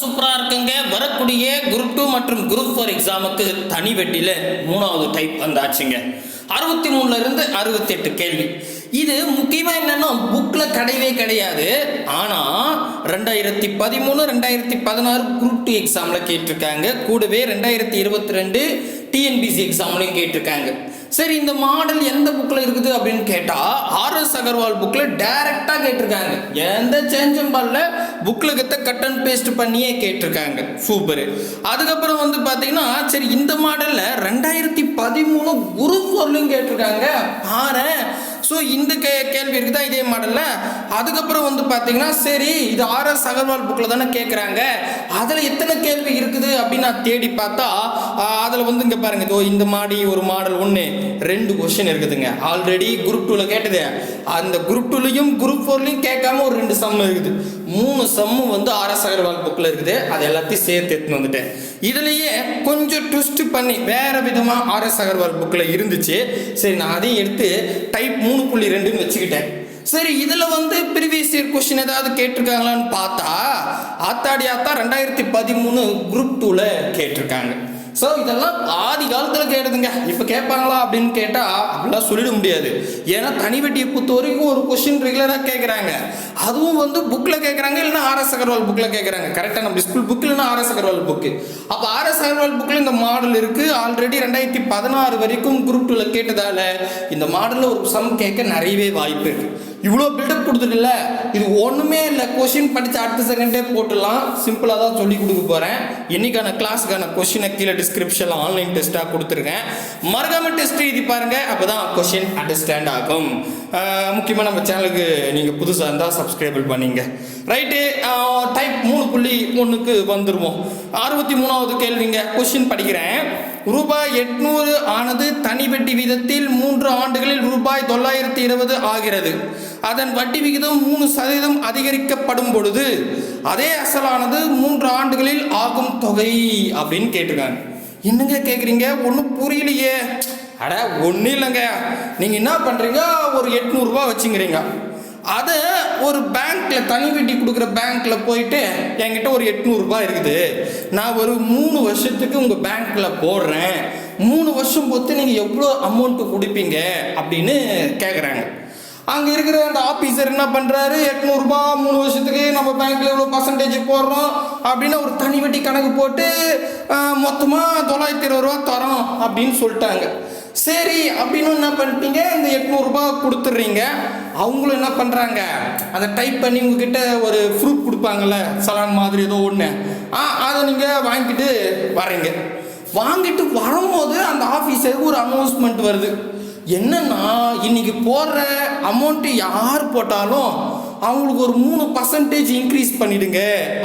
சூப்பராக இருக்குங்க. வரக்கூடிய குரூப் 2 மற்றும் குரூப் 4 எக்ஸாமுக்கு தனி வெட்டியில் 3வது டைப் வந்தாச்சுங்க. 63 இருந்து 68 கேள்வி. இது முக்கியமாக என்னன்னா புக்கில் கிடையவே கிடையாது. ஆனால் 2013 2016 குரூப் 2 எக்ஸாமில் கேட்டிருக்காங்க. கூடவே 2022 டிஎன்பிசி எக்ஸாம்லையும் கேட்டிருக்காங்க. சரி, இந்த மாடல் எந்த புக்கில் இருக்குது அப்படின்னு கேட்டால் ஆர்எஸ் அகர்வால் புக்கில் டைரெக்டாக கேட்டிருக்காங்க. எந்த சேஞ்சும் பண்ணல, புக்கில் கட் அண்ட் பேஸ்ட் பண்ணியே கேட்டிருக்காங்க. சூப்பரு. அதுக்கப்புறம் வந்து பார்த்தீங்கன்னா சரி, இந்த மாடலில் 2013 குரூப் 4லையும் கேட்டிருக்காங்க. பாரு, ஸோ இந்த கேள்வி இருக்குதா இதே மாடலில். அதுக்கப்புறம் வந்து பார்த்தீங்கன்னா சரி, இது ஆர்எஸ் அகர்வால் புக்கில் தானே கேட்குறாங்க, அதில் எத்தனை கேள்வி இருக்குது அப்படின்னு நான் தேடி பார்த்தா அதில் வந்து இங்கே பாருங்க, இதோ இந்த மாதிரி ஒரு மாடல் 1 2 கொஸ்டின் இருக்குதுங்க. ஆல்ரெடி குரூப் 2ல கேட்டது. அந்த குரூப் 2லையும் குரூப் 4லையும் கேட்காம ஒரு 2 சம் இருக்குது. 3 சம்மு வந்து ஆர்எஸ் அகர்வால் புக்கில் இருக்குது. அது எல்லாத்தையும் சேர்த்து எடுத்துன்னு வந்துட்டேன். இதுலேயே கொஞ்சம் ட்விஸ்ட் பண்ணி வேற விதமாக ஆர்எஸ் அகர்வால் புக்கில் இருந்துச்சு. சரி, நான் அதையும் எடுத்து டைப் 3.2ன்னு வச்சுக்கிட்டேன். சரி, இதில் வந்து ப்ரீவியஸ் இயர் கொஸ்டின் ஏதாவது கேட்டிருக்காங்களான்னு பார்த்தா ஆத்தாடி 2013 குரூப் 2ல கேட்டிருக்காங்க. ஸோ இதெல்லாம் ஆதி காலத்தில் கேட்டதுங்க. இப்போ கேட்பாங்களா அப்படின்னு கேட்டால் அப்படிலாம் சொல்லிட முடியாது. ஏன்னா தனி வெட்டியை பொறுத்த வரைக்கும் ஒரு கொஸ்டின் ரெகுலராக கேட்குறாங்க. அதுவும் வந்து புக்கில் கேட்குறாங்க, இல்லைன்னா ஆர்எஸ் அகர்வால் புக்கில் கேட்குறாங்க. கரெக்டாக நம்ம ஸ்கூல் புக்கு இல்லைன்னா ஆர்எஸ் அகர்வால் புக்கு. அப்போ ஆர்எஸ் அகர்வால் புக்கில் இந்த மாடல் இருக்குது. ஆல்ரெடி 2016 வரைக்கும் குரூப் 2ல கேட்டதால இந்த மாடலில் ஒரு சம் கேட்க நிறையவே வாய்ப்பு இருக்குது. இவ்வளோ பில்டப் கொடுத்துட்டுல, இது ஒன்றுமே இல்லை. கொஷின் படித்து அடுத்த செகண்டே போட்டுடலாம். சிம்பிளாக தான் சொல்லி கொடுக்க போகிறேன். இன்னைக்கான கிளாஸுக்கான கொஷினை கீழே டிஸ்கிரிப்ஷனில் ஆன்லைன் டெஸ்ட்டாக கொடுத்துருக்கேன். மறக்காமல் டெஸ்ட் எழுதி பாருங்கள். அப்போ தான் கொஷின் அண்டர்ஸ்டாண்ட் ஆகும். முக்கியமாக நம்ம சேனலுக்கு நீங்கள் புதுசாக இருந்தால் சப்ஸ்கிரைபிள் பண்ணிங்க. ரைட்டு, டைப் 3.1க்கு வந்துடுவோம். 63வது கேள்விங்க. கொஷின் படிக்கிறேன். ரூபாய் 800 ஆனது தனி வட்டி விகிதத்தில் 3 ஆண்டுகளில் ரூபாய் 920 ஆகிறது. அதன் வட்டி விகிதம் 3% அதிகரிக்கப்படும் பொழுது அதே அசலானது 3 ஆண்டுகளில் ஆகும் தொகை அப்படின்னு கேட்டிருக்காங்க. என்னங்க கேட்குறீங்க? ஒன்றும் புரியலையே. அட ஒன்றும் இல்லைங்க. நீங்கள் என்ன பண்ணுறீங்க, ஒரு 800 ரூபா வச்சுக்கிறீங்க. அதை ஒரு பேங்க்கில் தனி வட்டி கொடுக்குற பேங்க்கில் போயிட்டு என்கிட்ட ஒரு 800 ரூபாய் இருக்குது, நான் ஒரு 3 வருஷத்துக்கு உங்கள் பேங்க்கில் போடுறேன், 3 வருஷம் பொறுத்து நீங்கள் எவ்வளோ அமௌண்ட்டு கொடுப்பீங்க அப்படின்னு கேட்குறாங்க. அங்கே இருக்கிற அந்த ஆஃபீஸர் என்ன பண்ணுறாரு, 800 ரூபா 3 வருஷத்துக்கு நம்ம பேங்க்கில் எவ்வளோ பர்சன்டேஜ் போடுறோம் அப்படின்னு ஒரு தனி வட்டி கணக்கு போட்டு மொத்தமாக 920 ரூபா தரோம் அப்படின்னு சொல்லிட்டாங்க. சரி அப்படின்னு என்ன பண்ணிட்டீங்க, இந்த 800 ரூபா கொடுத்துட்றீங்க. அவங்களும் என்ன பண்ணுறாங்க, அதை டைப் பண்ணி உங்ககிட்ட ஒரு ப்ரூஃப் கொடுப்பாங்கள்ல, சலான் மாதிரி ஏதோ ஒன்று, அதை நீங்கள் வாங்கிட்டு வரீங்க. வாங்கிட்டு வரும்போது அந்த ஆஃபீஸருக்கு ஒரு அனௌன்ஸ்மெண்ட் வருது. என்னன்னா, இன்னைக்கு போடுற அமௌண்ட்டு யார் போட்டாலும் அவங்களுக்கு ஒரு 3% இன்க்ரீஸ் பண்ணிடுங்க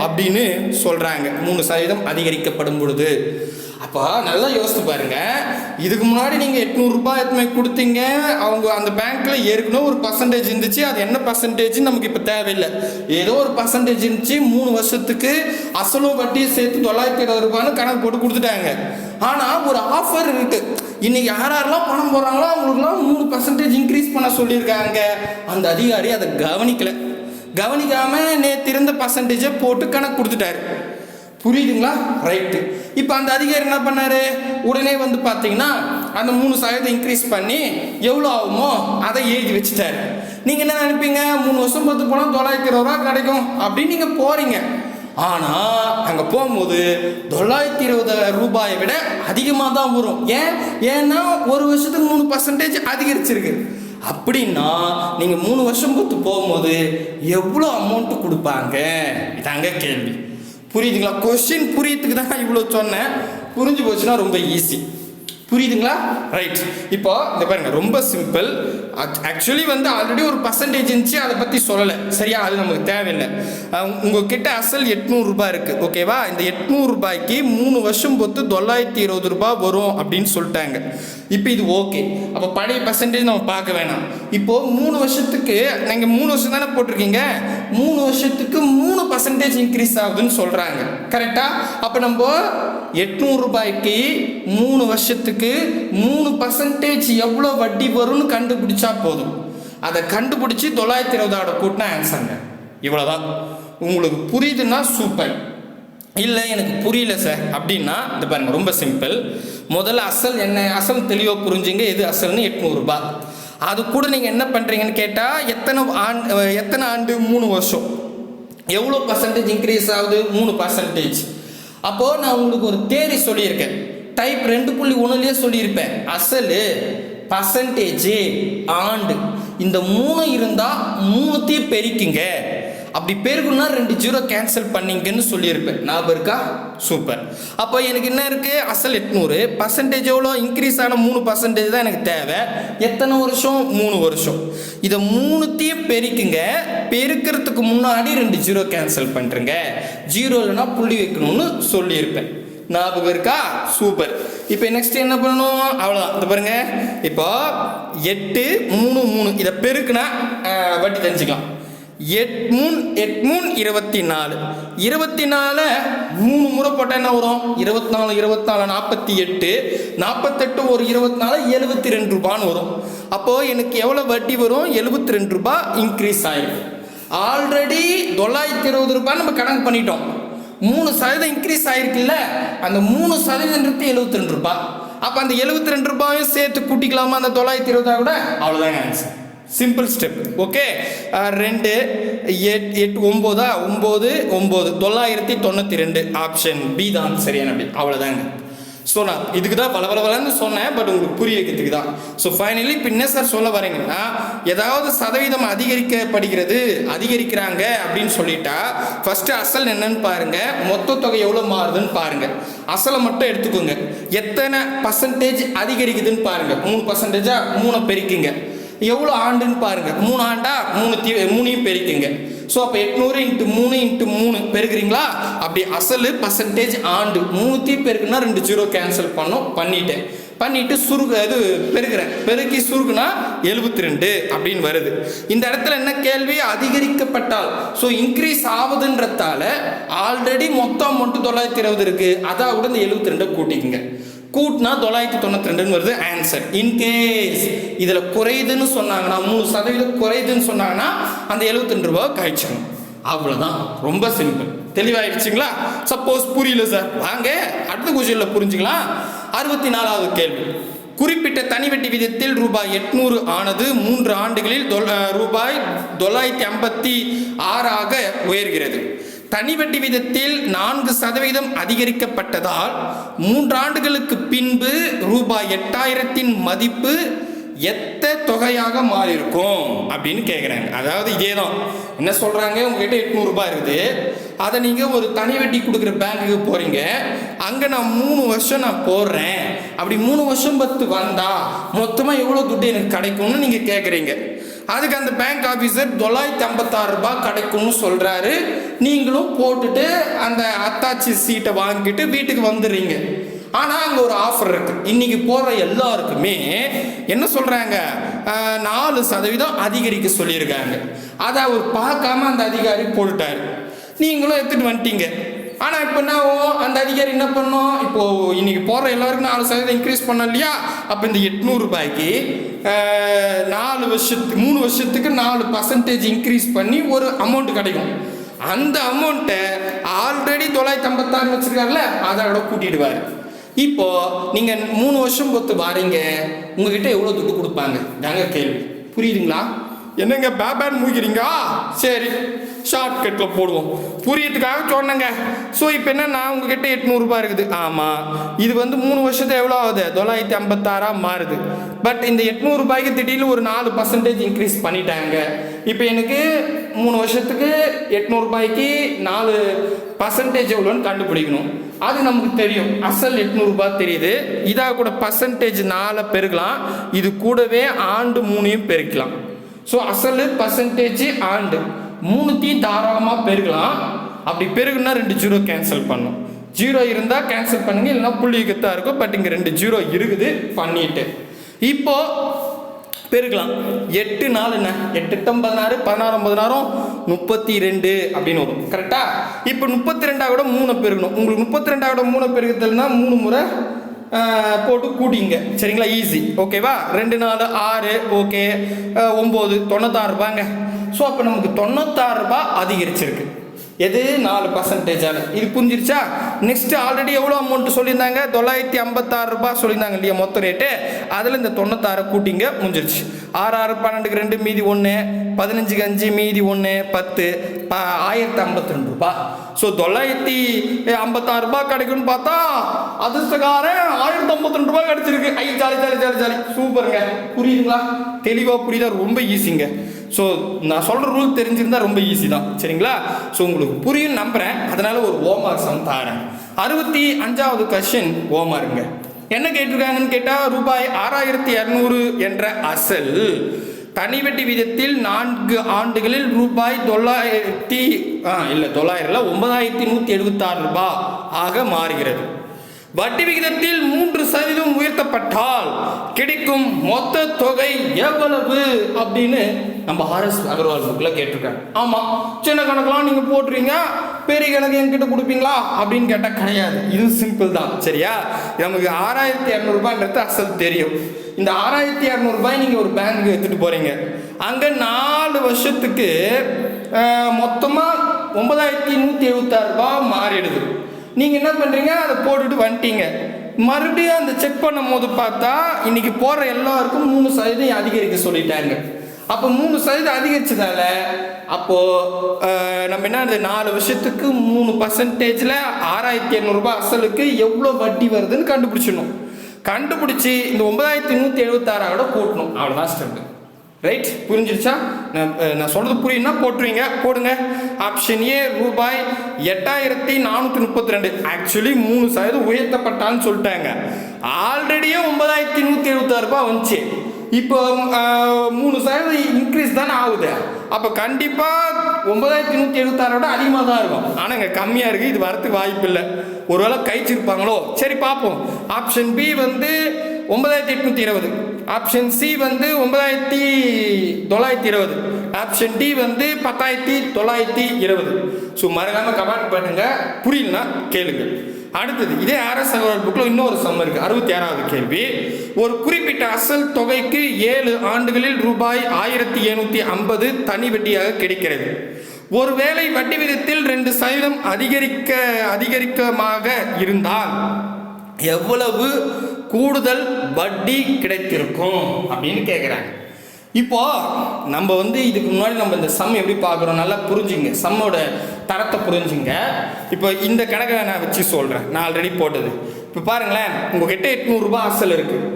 அப்படின்னு சொல்கிறாங்க. 3% அதிகரிக்கப்படும் பொழுது. அப்போ நல்லா யோசித்து பாருங்க, இதுக்கு முன்னாடி நீங்கள் 800 ரூபாய் எத்தனை கொடுத்தீங்க, அவங்க அந்த பேங்க்கில் ஏற்கனவே ஒரு பர்சன்டேஜ் இருந்துச்சு. அது என்ன பர்சன்டேஜ்னு நமக்கு இப்போ தேவையில்லை. ஏதோ ஒரு பர்சன்டேஜ் இருந்துச்சு. 3 வருஷத்துக்கு அசலும் வட்டியை சேர்த்து 920 ரூபான்னு கணக்கு போட்டு கொடுத்துட்டாங்க. ஆனால் ஒரு ஆஃபர் இருக்குது. இன்னைக்கு யாரெல்லாம் பணம் போடுறாங்களோ அவங்களுக்குலாம் 3% இன்க்ரீஸ் பண்ண சொல்லியிருக்காங்க. அந்த அதிகாரி அதை கவனிக்காமல் நேற்று இருந்த பர்சன்டேஜை போட்டு கணக்கு கொடுத்துட்டாரு. புரியுதுங்களா? ரைட்டு. இப்போ அந்த அதிகாரி என்ன பண்ணாரு, உடனே வந்து பார்த்தீங்கன்னா அந்த 3% இன்க்ரீஸ் பண்ணி எவ்வளோ ஆகுமோ அதை எழுதி வச்சுட்டாரு. நீங்கள் என்ன நினைப்பீங்க, 3 வருஷம் பார்த்து போனால் 920 ரூபா கிடைக்கும் அப்படின்னு நீங்கள் போகிறீங்க. ஆனால் அங்கே போகும்போது 920 ரூபாயை விட அதிகமாக தான் வரும். ஏன்னா ஒரு வருஷத்துக்கு 3% அதிகரிச்சிருக்கு. அப்படின்னா நீங்கள் 3 வருஷம் பொறுத்து போகும்போது எவ்வளோ அமௌண்ட்டு கொடுப்பாங்க? இதாங்க கேள்வி. புரியுதுங்களா? கொஸ்டின் புரியத்துக்கு தான் இவ்வளோ சொன்னேன். புரிஞ்சு போச்சுன்னா ரொம்ப ஈஸி. புரியுதுங்களா? ரைட். இப்போ இந்த பாருங்க, ரொம்ப சிம்பிள். ஆக்சுவலி வந்து ஆல்ரெடி ஒரு பர்சன்டேஜ் இருந்துச்சு, அதை பற்றி சொல்லலை. சரியா? அது நமக்கு தேவையில்லை. உங்ககிட்ட அசல் 800 ரூபாய் இருக்குது, ஓகேவா? இந்த 800 ரூபாய்க்கு 3 வருஷம் பொறுத்து 920 ரூபாய் வரும் அப்படின்னு சொல்லிட்டாங்க. இப்போ இது ஓகே. அப்போ பழைய பர்சன்டேஜ் நம்ம பார்க்க வேணாம். இப்போது 3 வருஷத்துக்கு நீங்கள் 3 வருஷம் தானே போட்டிருக்கீங்க, 3 வருஷத்துக்கு 3% இன்க்ரீஸ் ஆகுதுன்னு சொல்கிறாங்க. கரெக்டாக? அப்போ நம்ம 800 ரூபாய்க்கு 3 வருஷத்துக்கு 3% எவ்வளோ வட்டி வரும்னு கண்டுபிடிச்சா போதும். அதை கண்டுபிடிச்சி 920 கூட்டினா ஆன்சருங்க. இவ்வளோதான். உங்களுக்கு புரியுதுன்னா சூப்பர். இல்லை எனக்கு புரியல சார் அப்படின்னா இந்த பாருங்க, ரொம்ப சிம்பிள். முதல்ல அசல் என்ன அசல் தெளிவாக புரிஞ்சுங்க, எது அசல்னு 800 ரூபாய். அது கூட நீங்கள் என்ன பண்ணுறீங்கன்னு கேட்டால் எத்தனை ஆண்டு 3 வருஷம், எவ்வளோ பர்சன்டேஜ் இன்க்ரீஸ் ஆகுது 3%. அப்போது நான் உங்களுக்கு ஒரு தேரி சொல்லியிருக்கேன், டைப் 2.1லேயே சொல்லியிருப்பேன். அசல், பர்சன்டேஜ், ஆண்டு, இந்த 3 இருந்தால் 3த்தையும் பெருக்கிங்க. அப்படி பெருக்குன்னா 2 ஜீரோ கேன்சல் பண்ணிங்கன்னு சொல்லியிருப்பேன். ஞாபகம் இருக்கா? சூப்பர். அப்போ எனக்கு என்ன இருக்குது? அசல் 800, பர்சன்டேஜ் எவ்வளோ இன்க்ரீஸ் ஆன 3% தான் எனக்கு தேவை. எத்தனை வருஷம்? 3 வருஷம். இதை 3த்தையும் பெருக்குங்க. பெருக்கிறதுக்கு முன்னாடி 2 ஜீரோ கேன்சல் பண்ணுறங்க. ஜீரோ இல்லைன்னா புள்ளி வைக்கணும்னு சொல்லியிருப்பேன். ஞாபகம் இருக்கா? சூப்பர். இப்போ நெக்ஸ்ட் என்ன பண்ணணும்? அவ்வளோதான். இது பாருங்க, இப்போ 8 3 3 இதை பெருக்குனா வட்டி தெரிஞ்சுக்கலாம். 8 3 24. 24 3 முறை போட்டால் என்ன வரும்? 24 24 48. 48 ஒரு 24 72 ரூபான்னு வரும். அப்போது எனக்கு எவ்வளோ வட்டி வரும்? 72 ரூபாய் இன்க்ரீஸ் ஆகிடும். ஆல்ரெடி 920 ரூபாய் நம்ம கணக்கு பண்ணிட்டோம். 3% இன்க்ரீஸ் ஆகிருக்குல்ல, அந்த 3% 72 ரூபாய். அப்போ அந்த 72 ரூபாயும் சேர்த்து கூட்டிக்கலாமா அந்த 920 கூட? அவ்வளோதாங்க answer. Simple step. Okay. 2 8 9 9 992. Option B தான் சரியான பி. அவ்வளோதாங்க. ஸோ நான் இதுக்கு தான் பலன்னு சொன்னேன், பட் உங்களுக்கு புரிய வைக்கிறதுக்கு தான். ஸோ ஃபைனலி இப்போ என்ன சார் சொல்ல வரீங்கன்னா, ஏதாவது சதவீதம் அதிகரிக்கிறாங்க அப்படின்னு சொல்லிட்டா ஃபர்ஸ்ட் அசல் என்னன்னு பாருங்க, மொத்த தொகை எவ்வளோ மாறுதுன்னு பாருங்க. அசலை மட்டும் எடுத்துக்கோங்க. எத்தனை பர்சன்டேஜ் அதிகரிக்குதுன்னு பாருங்க. 3%, 3 பெருக்கிங்க. எவ்வளோ ஆண்டுன்னு பாருங்க. 3 ஆண்டா 3யும் பெருக்குங்க. ஸோ அப்போ 800 × 3 × 3 பெருக்குறீங்களா? அப்படி அசல், பர்சன்டேஜ், ஆண்டு 3த்தையும் பெருக்குன்னா 2 ஜீரோ கேன்சல் பண்ணிட்டு பெருக்கிறேன். பெருக்கி சுருக்குனா 72 அப்படின்னு வருது. இந்த இடத்துல என்ன கேள்வி? அதிகரிக்கப்பட்டால், ஸோ இன்க்ரீஸ் ஆகுதுன்றதால ஆல்ரெடி மொத்தம் மட்டும் 920 இருக்கு, அதாவது இந்த 72 கூட்டிக்குங்க. கூட்டினா 992 வருது ஆன்சர். இன்கேஸ் இதில் குறையுதுன்னு சொன்னாங்கன்னா, 3% குறையுதுன்னு சொன்னாங்கன்னா அந்த 72 ரூபாய் கழிச்சிடணும். அவ்வளோதான். ரொம்ப சிம்பிள். தெளிவாயிடுச்சுங்களா? சப்போஸ் புரியல சார், வாங்க அடுத்த கொஸ்டினில் புரிஞ்சுக்கலாம். 64வது கேள்வி. குறிப்பிட்ட தனி வட்டி விகிதத்தில் ரூபாய் 800 ஆனது 3 ஆண்டுகளில் ரூபாய் 956 உயர்கிறது. தனி வட்டி விகிதத்தில் 4% அதிகரிக்கப்பட்டதால் 3 ஆண்டுகளுக்கு பின்பு ரூபாய் 8000 மதிப்பு எத்த தொகையாக மாறி இருக்கும் அப்படின்னு கேட்குறாங்க. அதாவது இதே தான். என்ன சொல்கிறாங்க? உங்ககிட்ட 800 ரூபாய் இருக்குது, அதை நீங்கள் ஒரு தனி வட்டி கொடுக்குற பேங்க்குக்கு போகிறீங்க. அங்கே நான் 3 வருஷம் நான் போடுறேன், அப்படி 3 வருஷம் பத்து வந்தா மொத்தமாக எவ்வளோ துட்டு எனக்கு கிடைக்கும்னு நீங்கள் கேட்குறீங்க. அதுக்கு அந்த பேங்க் ஆஃபீஸர் 956 ரூபாய் கிடைக்கும்னு சொல்கிறாரு. நீங்களும் போட்டுட்டு அந்த அத்தாச்சி சீட்டை வாங்கிட்டு வீட்டுக்கு வந்துடுறீங்க. ஆனால் அங்கே ஒரு ஆஃபர் இருக்குது. இன்றைக்கி போகிற எல்லாருக்குமே என்ன சொல்கிறாங்க? 4% அதிகரிக்க சொல்லியிருக்காங்க. அதை அவர் பார்க்காம அந்த அதிகாரி போட்டுட்டார். நீங்களும் எடுத்துகிட்டு வந்துட்டீங்க. ஆனால் இப்போ என்ன அந்த அதிகாரி என்ன பண்ணோம்? இப்போது இன்றைக்கி போகிற எல்லாருக்கும் 4% இன்க்ரீஸ் பண்ணோம் இல்லையா? அப்போ இந்த 800 ரூபாய்க்கு 3 வருஷத்துக்கு 4% இன்க்ரீஸ் பண்ணி ஒரு அமௌண்ட் கிடைக்கும். அந்த அமௌண்ட்டை ஆல்ரெடி 956 வச்சுருக்காருல, அதோட கூட்டிடுவார். இப்போது நீங்கள் 3 வருஷம் பொறுத்து வாரீங்க, உங்ககிட்ட எவ்வளோ துட்டு கொடுப்பாங்க தாங்க கேள்வி. புரியுதுங்களா? என்னங்க பேபேன் மூக்கிறீங்க? சரி, ஷார்ட்கட்டில் போடுவோம், புரியறதுக்காக சொன்னேங்க. ஸோ இப்போ என்னன்னா, உங்ககிட்ட 800 ரூபாய் இருக்குது. ஆமாம், இது 3 வருஷத்துக்கு எவ்வளோ ஆகுது? 956 மாறுது. பட் இந்த 800 ரூபாய்க்கு திடீர்னு ஒரு 4% இன்க்ரீஸ் பண்ணிட்டாங்க. இப்போ எனக்கு 3 வருஷத்துக்கு 800 ரூபாய்க்கு 4% எவ்வளோன்னு கண்டுபிடிக்கணும். அது நமக்கு தெரியும். அசல் 800 ரூபாய் தெரியுது. இதாக கூட பர்சன்டேஜ் 4 பெருக்கலாம், இது கூடவே ஆண்டு 3யும் பெருக்கலாம். ஸோ அசல், பர்சன்டேஜ், ஆண்டு 3த்தையும் தாராளமாக பெருக்கலாம். அப்படி பெருகுன்னா 2 ஜீரோ கேன்சல் பண்ணும். ஜீரோ இருந்தால் கேன்சல் பண்ணுங்க, இல்லைன்னா புள்ளிக்கத்தான் இருக்கும். பட் இங்கே 2 ஜீரோ இருக்குது, பண்ணிட்டு இப்போ பெருக்கலாம். 8 4 என்ன? 8 8 16, 16 16 32 அப்படின்னு வரும். கரெக்டா? இப்போ 32 கூட 3 பெருகணும். உங்களுக்கு 32 கூட 3 பெருகுதல்னா 3 முறை போட்டு கூட்டிங்க. சரிங்களா? ஈஸி. ஓகேவா? 2 4 6, ஓகே, 9 96 ரூபாங்க. ஸோ அப்போ நமக்கு 96 ரூபாய் அதிகரிச்சிருக்கு. எது 4%. இது புரிஞ்சிருச்சா? நெக்ஸ்ட் ஆல்ரெடி எவ்வளோ அமௌண்ட் சொல்லியிருந்தாங்க? 956 ரூபாய் சொல்லியிருந்தாங்க இல்லையா மொத்த ரேட்டு. அதில் இந்த 96 கூட்டிங்க முடிஞ்சிருச்சு. 6 6 12க்கு 2 மீதி 1, 15க்கு 5 மீதி 1 10, 1052 ரூபாய். ஸோ 956 ரூபாய் கிடைக்கும்னு பார்த்தா அதிர்ஷ்டக்காரன் 1052 ரூபாய் கிடைச்சிருக்கு. ஜாலி ஜாலி ஜாலி ஜாலி, சூப்பருங்க. புரியுதுங்களா? தெளிவாக புரியுதா? ரொம்ப ஈஸிங்க. ஸோ நான் சொல்கிற ரூல் தெரிஞ்சிருந்தா ரொம்ப ஈஸி தான், சரிங்களா? ஸோ உங்களுக்கு புரியும் நம்புகிறேன். அதனால் ஒரு ஹோம்ஒர்க் சம் தாரேன். 65வது கொஸ்டின் ஹோம்ஒர்க்குங்க. என்ன கேட்டிருக்காங்கன்னு கேட்டால், ரூபாய் 6200 என்ற அசல் தனி வட்டி விதத்தில் 4 ஆண்டுகளில் ரூபாய் 9176 ரூபாய் ஆக மாறுகிறது. வட்டி விகிதத்தில் 3% உயர்த்தப்பட்டால் கிடைக்கும் மொத்த தொகை எவ்வளவு அப்படின்னு நம்ம ஆர்எஸ் அகர்வால் புக்கில் கேட்டிருக்காங்க. ஆமாம், சின்ன கணக்கெல்லாம் நீங்கள் போட்டுறீங்க, பெரிய கணக்கு என்கிட்ட கொடுப்பீங்களா அப்படின்னு கேட்டால் கிடையாது. இது சிம்பிள் தான், சரியா? நமக்கு 6200 ரூபாய்ன்றது அசல் தெரியும். இந்த 6200 ரூபாய் நீங்கள் ஒரு பேங்க்கு எடுத்துகிட்டு போகிறீங்க. அங்கே 4 வருஷத்துக்கு மொத்தமாக 9176 ரூபாய் மாறிடுது. நீங்கள் என்ன பண்ணுறீங்க? அதை போட்டுட்டு வந்துட்டீங்க. மறுபடியும் அந்த செக் பண்ணும் போது பார்த்தா இன்னைக்கு போகிற எல்லாருக்கும் 3% அதிகரிக்க சொல்லிட்டாங்க. அப்போ 3% அதிகரிச்சதால அப்போது நம்ம என்ன 4 வருஷத்துக்கு 3%ல் 6200 ரூபாய் அசலுக்கு எவ்வளோ வட்டி வருதுன்னு கண்டுபிடிச்சிடணும். கண்டுபிடிச்சி இந்த 9176 கூட்டணும். அவ்வளோதான் ஸ்டெப்பு. ரைட்? புரிஞ்சிருச்சா? நான் சொல்றது புரியுன்னா போட்டுருவீங்க. போடுங்க. ஆப்ஷன் ஏ ரூபாய் 8432. ஆக்சுவலி 3% உயர்த்தப்பட்டான்னு சொல்லிட்டாங்க. ஆல்ரெடியே 9176 ரூபாய் வந்துச்சு. இப்போ 3% இன்க்ரீஸ் தானே ஆகுது. அப்போ கண்டிப்பாக 9176 அதிகமாக தான் இருக்கும். ஆனால் இங்கே கம்மியாக இருக்குது. இது வரத்துக்கு வாய்ப்பு இல்லை. ஒருவேளை கழிச்சிருப்பாங்களோ? சரி பார்ப்போம். Option B 9820, option C 9920, option D 10920. So மறக்காம கமெண்ட் பண்ணுங்க. புரியலன்னா கேளுங்க. அடுத்தது இதே ஆர்எஸ் அகர்வால் புக்கில் இன்னொரு சம் இருக்கு. 66வது கேள்வி. ஒரு குறிப்பிட்ட அசல் தொகைக்கு 7 ஆண்டுகளில் ரூபாய் 1750 தனி வட்டியாக கிடைக்கிறது. ஒருவேளை வட்டி விதத்தில் 2% அதிகரிக்கமாக இருந்தால் எவ்வளவு கூடுதல் வட்டி கிடைத்திருக்கும் அப்படின்னு கேட்குறாங்க. இப்போ நம்ம இதுக்கு முன்னாடி நம்ம இந்த சம் எப்படி பார்க்குறோம் நல்லா புரிஞ்சுங்க. சம்மோட தரத்தை புரிஞ்சுங்க. இப்போ இந்த கணக்கை நான் வச்சு சொல்கிறேன். நான் ஆல்ரெடி போட்டது. இப்போ பாருங்களேன், உங்ககிட்ட 800 ரூபாய் அசல் இருக்குது.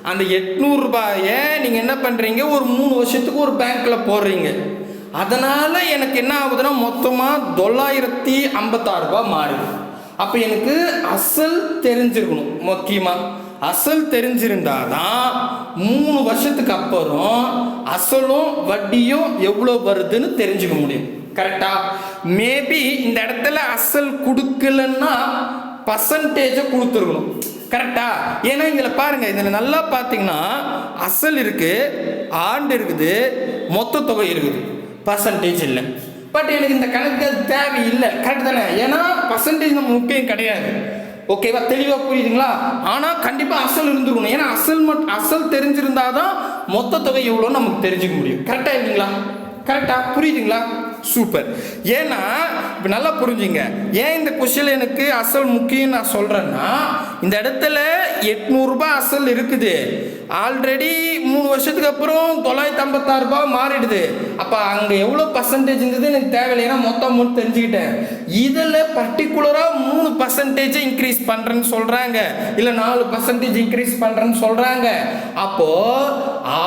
அந்த 800 ரூபாயை நீங்கள் என்ன பண்ணுறீங்க? ஒரு 3 வருஷத்துக்கு ஒரு பேங்க்கில் போடுறீங்க. அதனால் எனக்கு என்ன ஆகுதுன்னா மொத்தமாக 956 ரூபாய் மாறுது. அப்போ எனக்கு அசல் தெரிஞ்சிருக்கணும். முக்கியமாக அசல் தெரிஞ்சிருந்தாதான் 3 வருஷத்துக்கு அப்புறம் அசலும் வட்டியும் எவ்வளோ வருதுன்னு தெரிஞ்சுக்க முடியும். கரெக்டா? மேபி இந்த இடத்துல அசல் கொடுக்கலன்னா பர்சன்டேஜை கொடுத்துருக்கணும். கரெக்டா? ஏன்னா இதில் பாருங்க, இதில் நல்லா பார்த்தீங்கன்னா அசல் இருக்கு, ஆண்டு இருக்குது, மொத்த தொகை இருக்குது, பர்சன்டேஜ் இல்லை. பட் எனக்கு இந்த கணக்கு தேவையில்லை. கரெக்ட் தானே? ஏன்னா பர்சன்டேஜ் நம்ம முக்கியம் கிடையாது. ஓகேவா? தெளிவாக புரியுதுங்களா? ஆனால் கண்டிப்பாக அசல் இருந்துருக்கணும். ஏன்னா அசல் தெரிஞ்சிருந்தாதான் மொத்த தொகை எவ்வளோன்னு நமக்கு தெரிஞ்சுக்க முடியும். கரெக்டாக இல்லைங்களா? கரெக்டாக புரியுதுங்களா? சூப்பர். ஏன்னா இப்போ நல்லா புரிஞ்சுங்க. ஏன் இந்த கொஸ்டின் எனக்கு அசல் முக்கியம் நான் சொல்கிறேன்னா, இந்த இடத்துல 800 ரூபாய் அசல் இருக்குது. ஆல்ரெடி 3 வருஷத்துக்கு அப்புறம் 956 ரூபாய் மாறிடுது. அப்போ அங்கே எவ்வளோ பர்சன்டேஜ் இருந்தது எனக்கு தேவையில்லை. ஏன்னா மொத்தம் அமௌண்ட் தெரிஞ்சுக்கிட்டேன். இதில் பர்டிகுலராக 3% இன்க்ரீஸ் பண்ணுறேன்னு சொல்கிறாங்க, இல்லை 4% இன்க்ரீஸ் பண்ணுறேன்னு சொல்கிறாங்க. அப்போது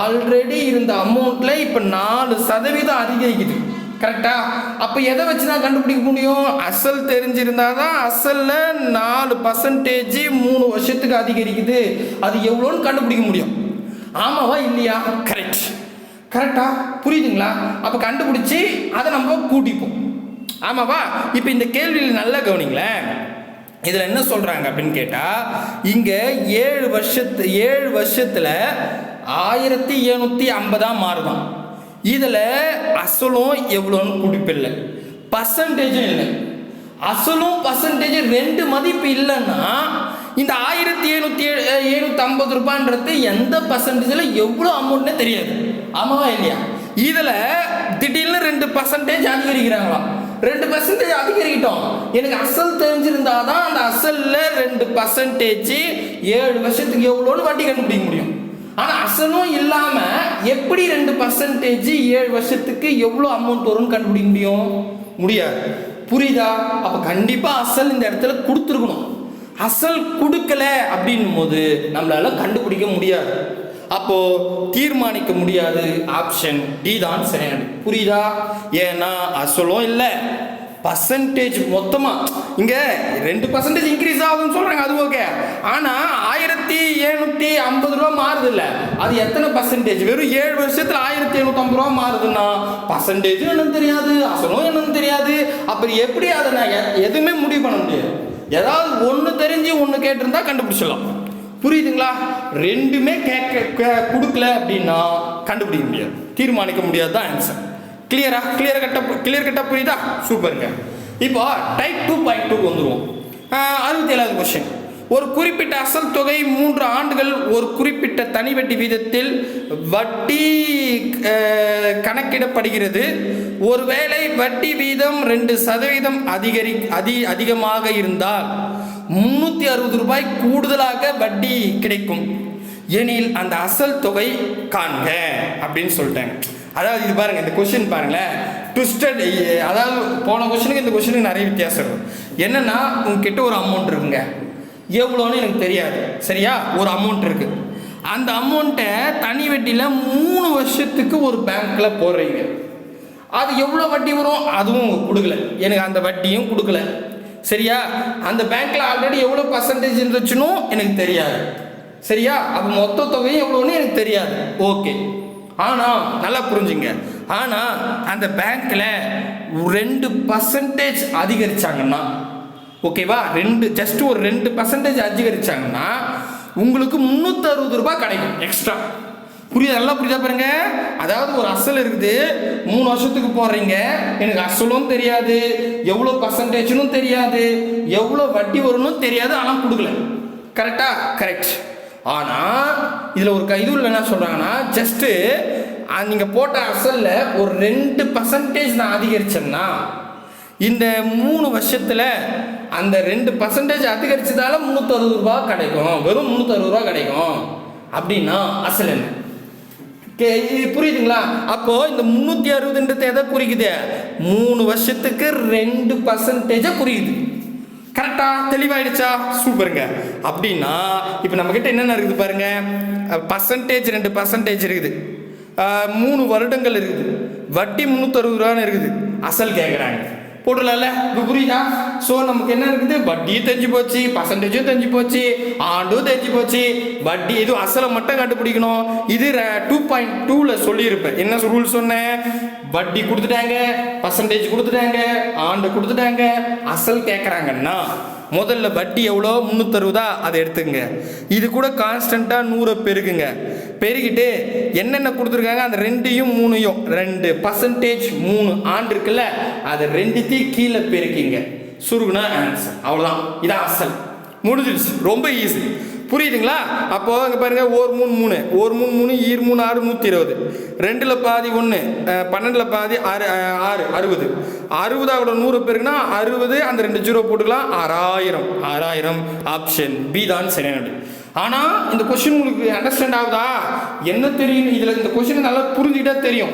ஆல்ரெடி இருந்த அமௌண்ட்டில் இப்போ 4% அதிகரிக்குது. கரெக்டா? அப்போ எதை வச்சு நான் கண்டுபிடிக்க முடியும்? அசல் தெரிஞ்சிருந்தாதான் அசலில் 4% 3 வருஷத்துக்கு அதிகரிக்குது. அது எவ்வளோன்னு கண்டுபிடிக்க முடியும். ஆமாவா இல்லையா? கரெக்ட். கரெக்டா? புரியுதுங்களா? அப்போ கண்டுபிடிச்சி அதை நம்ம கூட்டிப்போம். ஆமாவா? இப்போ இந்த கேள்வியில் நல்லா கவனிங்களேன். இதில் என்ன சொல்கிறாங்க அப்படின்னு கேட்டால், இங்கே 7 வருஷத்தில் 1750 மாறுதான். இதில் அசலும் எவ்வளோன்னு குறிப்பில்லை, பர்சன்டேஜும் இல்லை. அசலும் பர்சன்டேஜ் 2 மதிப்பு இல்லைன்னா இந்த 1750 ரூபான்றது எந்த பர்சன்டேஜில் எவ்வளோ அமௌண்ட்னே தெரியாது. ஆமாவா இல்லையா? இதில் திடீர்னு 2% அதிகரிக்கிறாங்களாம். 2% அதிகரிக்கிட்டோம். எனக்கு அசல் தெரிஞ்சிருந்தாதான் அந்த அசல்ல 2% 7 வருஷத்துக்கு எவ்வளோன்னு வட்டி கண்டுபிடிக்க முடியும். ஆனா அசலும் இல்லாம எப்படி 2% 7 வருஷத்துக்கு எவ்வளோ அமௌண்ட் வரும்னு கண்டுபிடிக்க முடியாது. புரியுதா? அப்ப கண்டிப்பா அசல் இந்த இடத்துல கொடுத்துருக்கணும். அசல் கொடுக்கல அப்படின்னும் போது நம்மளால கண்டுபிடிக்க முடியாது. அப்போ தீர்மானிக்க முடியாது. ஆப்ஷன் டி தான் சரியானது. புரியுதா? ஏன்னா அசலும் இல்லை, பர்சன்டேஜ் மொத்தமா இங்க 2% இன்க்ரீஸ் ஆகுதுன்னு சொல்றாங்க, அது ஓகே. ஆனா 1750 ரூபா மாறுது இல்ல, அது எத்தனை பர்சன்டேஜ்? வெறும் 7 வருஷத்துல 1750 ரூபா மாறுதுன்னா பர்சன்டேஜ் என்னன்னு தெரியாது, அசலும் என்னன்னு தெரியாது. அப்புறம் எப்படி அதை நான் எதுவுமே முடிவு பண்ண முடியாது. ஏதாவது ஒன்று தெரிஞ்சு ஒன்று கேட்டிருந்தா கண்டுபிடிச்சிடலாம். புரியுதுங்களா? ரெண்டுமே கொடுக்கல அப்படின்னா கண்டுபிடிக்க முடியாது, தீர்மானிக்க முடியாது தான் ஆன்சர். கிளியர் கட்டா புரியுதா? சூப்பருங்க. இப்போ டைப் 2.2 வந்துருவோம். 67வது கொஸ்டின். ஒரு குறிப்பிட்ட அசல் தொகை 3 ஆண்டுகள் ஒரு குறிப்பிட்ட தனி வட்டி வீதத்தில் வட்டி கணக்கிடப்படுகிறது. ஒருவேளை வட்டி வீதம் 2% அதிகமாக இருந்தால் 360 ரூபாய் கூடுதலாக வட்டி கிடைக்கும் எனில் அந்த அசல் தொகை காண்க அப்படின்னு சொல்லிட்டாங்க. அதாவது இது பாருங்க, இந்த கொஸ்டின் பாருங்களேன், ட்விஸ்டட். அதாவது போன கொஸ்டினுக்கு இந்த கொஸ்டினுக்கு நிறைய வித்தியாசம் இருக்கும். என்னன்னா, உங்ககிட்ட ஒரு அமௌண்ட் இருக்குங்க, எவ்வளோன்னு எனக்கு தெரியாது, சரியா? ஒரு அமௌண்ட் இருக்கு. அந்த அமௌண்ட்டை தனி வட்டியில் 3 வருஷத்துக்கு ஒரு பேங்க்ல போடுறீங்க. அது எவ்வளோ வட்டி வரும் அதுவும் கொடுக்கல, எனக்கு அந்த வட்டியும் கொடுக்கல, சரியா? அந்த பேங்க்ல ஆல்ரெடி எவ்வளோ பர்சன்டேஜ் இருந்துச்சுன்னு எனக்கு தெரியாது, சரியா? அப்போ மொத்த தொகையும் எவ்வளோன்னு எனக்கு தெரியாது. ஓகே. ஆனால் நல்லா புரிஞ்சுங்க, ஆனால் அந்த பேங்க்ல 2% அதிகரிச்சாங்கன்னா, ஓகேவா, ஜஸ்ட் ஒரு 2% அதிகரிச்சாங்கன்னா உங்களுக்கு 360 ரூபாய் கிடைக்கும் எக்ஸ்ட்ரா. புரியுது? நல்லா புரியுதா பாருங்க. அதாவது ஒரு அசல் இருக்குது, 3 வருஷத்துக்கு போடுறீங்க, எனக்கு அசலும் தெரியாது, எவ்வளோ பர்சன்டேஜ்னு தெரியாது, எவ்வளோ வட்டி வரும்னு தெரியாது, ஆனால் கொடுக்கல. கரெக்டா? கரெக்ட். ஆனால் இதில் ஒரு இதுல என்ன சொல்றாங்கன்னா, ஜஸ்ட்டு நீங்கள் போட்ட அசல்ல ஒரு 2% நான் அதிகரிச்சேன்னா இந்த 3 வருஷத்தில் அந்த 2% அதிகரிச்சதால 360 ரூபாய் கிடைக்கும், வெறும் 360 ரூபாய் கிடைக்கும் அப்படின்னா அசல் என்ன? புரியுதுங்களா? அப்போ இந்த 360 எதை குறிக்குது? 3 வருஷத்துக்கு 2% குறிக்குது. கரெக்டா? தெளிவாயிடுச்சா? சூப்பருங்க. அப்படின்னா இப்போ நம்ம கிட்ட என்னென்ன இருக்குது பாருங்க, பர்சன்டேஜ் 2% இருக்குது, 3 வருடங்கள் இருக்குது, வட்டி 360 ரூபான்னு இருக்குது, அசல் கேட்குறாங்க. போடலாம்ல? இப்போ புரியுதா? ஸோ நமக்கு என்ன இருக்குது, வட்டியும் தெரிஞ்சு போச்சு, பர்சன்டேஜும் தெரிஞ்சு போச்சு, ஆண்டும் தெரிஞ்சு போச்சு, வட்டி இது அசலை மட்டும் கண்டுபிடிக்கணும். இது 2.2ல சொல்லியிருப்பேன். என்ன ரூல் சொன்னேன்? வட்டி கொடுத்துட்டாங்க, பர்சன்டேஜ் கொடுத்துட்டாங்க, ஆண்டு கொடுத்துட்டாங்க, அசல் கேட்குறாங்கன்னா முதல்ல வட்டி எவ்வளோ? 360, அதை எடுத்துங்க. இது கூட கான்ஸ்டண்ட்டாக 100 பெருக்குங்க. பெருகிட்டு என்னென்ன கொடுத்துருக்காங்க அந்த 2யும் 3யும் 2% 3 ஆண்டு இருக்குல்ல, அதை 2த்தையும் கீழே பெருக்கிங்க, சுருகுனா ஆன்சர். அவ்வளோதான், இதான் அசல். முடிஞ்சிருச்சு. ரொம்ப ஈஸி. புரியுதுங்களா? அப்போ இங்கே பாருங்க, 1 3 3 1 3 3 ஈர் 3 6 120, 2ல் பாதி 1 12ல் பாதி 6 60 60 100 பேருக்குன்னா 60, அந்த 2 ஜீரோ போட்டுக்கலாம், 6000. ஆப்ஷன் பி தான் சரியானது. ஆனால் இந்த கொஸ்டின் உங்களுக்கு அண்டர்ஸ்டாண்ட் ஆகுதா? என்ன தெரியும் இதில்? இந்த கொஸ்டின் நல்லா புரிஞ்சுக்கிட்டா தெரியும்.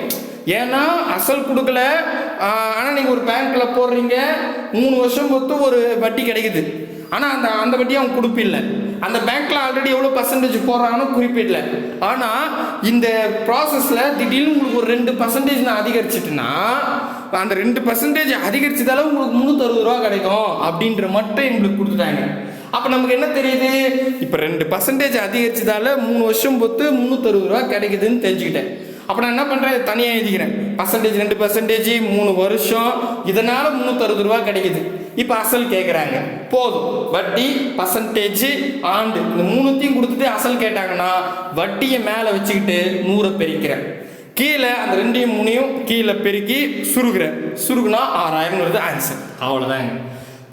ஏன்னா அசல் கொடுக்கல, ஆனால் நீங்கள் ஒரு பேங்க்ல போடுறீங்க, 3 வருஷம் பொறுத்து ஒரு வட்டி கிடைக்குது, ஆனால் அந்த வட்டியை அவங்க குறிப்பிடல. அந்த பேங்க்ல ஆல்ரெடி எவ்வளோ பர்சன்டேஜ் போடுறாங்கன்னு குறிப்பிடல. ஆனால் இந்த ப்ராசஸில் திடீர்னு உங்களுக்கு ஒரு 2% நான் அதிகரிச்சிட்டுன்னா அந்த 2% அதிகரிச்சதால உங்களுக்கு 360 ரூபா கிடைக்கும் அப்படின்ற மட்டும் எங்களுக்கு கொடுத்துட்டாங்க. அப்போ நமக்கு என்ன தெரியுது? இப்போ 2% அதிகரிச்சதால 3 வருஷம் பொறுத்து 360 ரூபா கிடைக்குதுன்னு தெரிஞ்சுக்கிட்டேன். அப்போ நான் என்ன பண்ணுறேன், தனியாக எழுதிக்கிறேன். பர்சன்டேஜ் 2%, 3 வருஷம், இதனால 360 ரூபா கிடைக்குது. இப்போ அசல் கேட்குறாங்க, போதும், வட்டி பர்சன்டேஜ் ஆண்டு இந்த 3த்தையும் கொடுத்துட்டு அசல் கேட்டாங்கன்னா வட்டியை மேலே வச்சுக்கிட்டு 100 பெருக்கிறேன், கீழே அந்த 2யும் 3யும் கீழே பெருக்கி சுருகுறேன், சுருகுனா 6000 வருது ஆன்சர். அவ்வளோதாங்க.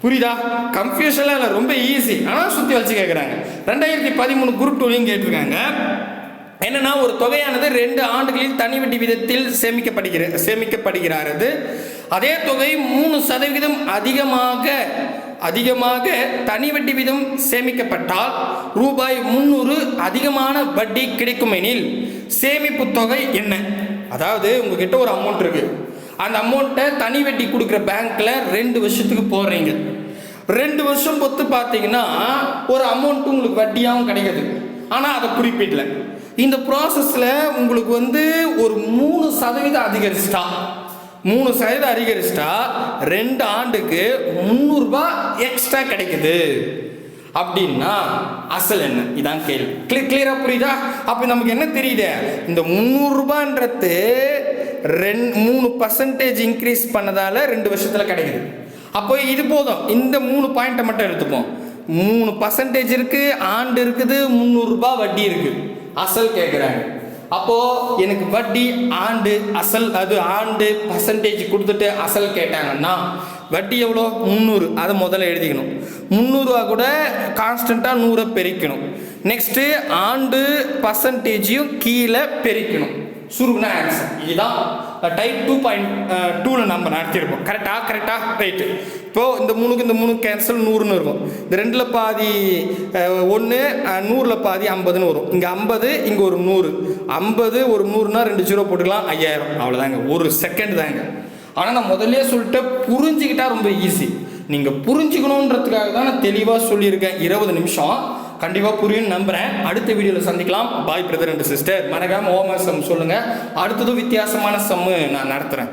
புரியுதா? கன்ஃபியூஷன்லாம் இல்லை, ரொம்ப ஈஸி. ஆனால் சுற்றி வச்சு கேட்குறாங்க. 2013 குரூப் 2லையும் கேட்டிருக்காங்க. என்னன்னா, ஒரு தொகையானது 2 ஆண்டுகளில் தனி வட்டி விதத்தில் சேமிக்கப்படுகிறது. அதே தொகை 3% அதிகமாக தனி வட்டி வீதம் சேமிக்கப்பட்டால் ரூபாய் 300 அதிகமான வட்டி கிடைக்கும் எனில் சேமிப்பு தொகை என்ன? அதாவது உங்ககிட்ட ஒரு அமௌண்ட் இருக்கு, அந்த அமௌண்ட்டை தனி வட்டி கொடுக்குற பேங்க்ல 2 வருஷத்துக்கு போடுறீங்க. 2 வருஷம் பொறுத்து பார்த்தீங்கன்னா ஒரு அமௌண்ட் உங்களுக்கு வட்டியாகவும் கிடைக்குது. ஆனால் அதை குறிப்பிடல. இந்த ப்ராசஸில் உங்களுக்கு ஒரு 3% அதிகரிச்சிட்டா 2 ஆண்டுக்கு 300 ரூபாய் எக்ஸ்ட்ரா கிடைக்குது அப்படின்னா அசல் என்ன? இதான் கேள்வி. கிளியரா புரியுதா? அப்போ நமக்கு என்ன தெரியுது, இந்த 300 ரூபான்றது 3% இன்க்ரீஸ் பண்ணதால 2 வருஷத்துல கிடைக்குது. அப்போ இது போதும், இந்த 3 பாயிண்ட்டை மட்டும் எடுத்துப்போம். 3% இருக்கு, ஆண்டு இருக்குது, 300 ரூபாய் வட்டி இருக்கு, அசல் கேட்குறாங்க. அப்போ எனக்கு வட்டி ஆண்டு அசல், அது ஆண்டு பர்சன்டேஜ் கொடுத்துட்டு அசல் கேட்டாங்கன்னா வட்டி எவ்வளோ? 300. அதை முதல்ல எழுதிக்கணும். 300 ரூபா கூட கான்ஸ்டண்ட்டாக 100 பெருக்கணும். நெக்ஸ்ட்டு ஆண்டு பர்சன்டேஜையும் கீழே பெருக்கணும். சுருக்குனா ஆன்சர். இதுதான் டைப் 2.2ல நம்ம நடத்திருப்போம். கரெக்டா ரைட்டு. இப்போது இந்த 3க்கு இந்த 3 கேன்சல் 100ன்னு இருக்கும். இந்த 2ல் பாதி 1, 100ல் பாதி 50ன்னு வரும். இங்கே 50, இங்கே ஒரு 100. 50 ஒரு 100னா 2 0 போட்டுக்கலாம், 5000. அவ்வளோதாங்க, 1 செகண்ட் தாங்க. ஆனால் நான் முதல்ல சொல்லிட்டு புரிஞ்சுக்கிட்டா ரொம்ப ஈஸி. நீங்கள் புரிஞ்சுக்கணுன்றதுக்காக தான் நான் தெளிவாக சொல்லியிருக்கேன். 20 நிமிஷம் கண்டிப்பாக புரியும்னு நம்புகிறேன். அடுத்த வீடியோவில் சந்திக்கலாம். பாய் பிரதர் அண்ட் சிஸ்டர். மறக்காமல் ஹோம்ஒர்க் சம் சொல்லுங்கள். அடுத்ததும் வித்தியாசமான சம்மு நான் நடத்துகிறேன்.